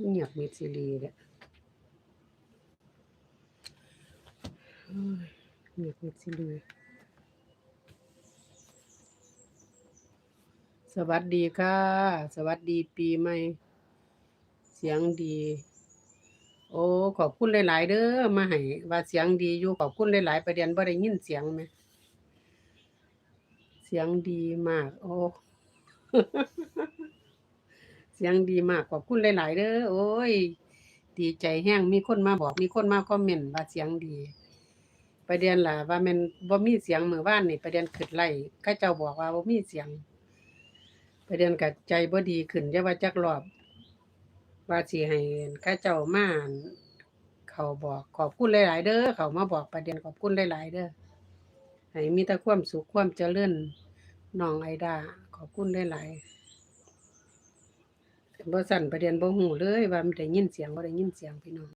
เงียบมิดซิลีแหละเงียบมิดซิลีสวัสดีค่ะสวัสดีปีใหม่เสียงดีโอ้ขอบคุณหลายๆเด้อมาให้ว่าเสียงดีอยู่ขอบคุณหลายๆประเด็นบ่ได้ยินเสียงแหมเสียงดีมากโอ้เสียงดีมากขอบคุณหลายๆเด้อโอ้ยดีใจแฮงมีคนมาบอกมีคนมาคอมเมนต์ว่าเสียงดีประเด็นล่ะว่าแม่นบ่มีเสียงมื้อวานนี่ประเด็นขึ้นไลฟ์เขาเจ้าบอกว่าบ่มีเสียงประเด็นก็ใจบ่ดีขึ้นอย่าว่าจักรอบว่าสิให้เขาเจ้ามาอั่นเขาบอกขอบคุณหลายๆเด้อเขามาบอกประเด็นขอบคุณหลายๆเด้อให้มีแต่ความสุขความเจริญน้องไอดาขอบคุณหลายๆบ่ซั้นประเด็นบ่ฮู้เลยว่ามันได้ยินเสียงบ่ได้ยินเสียงพี่น้อง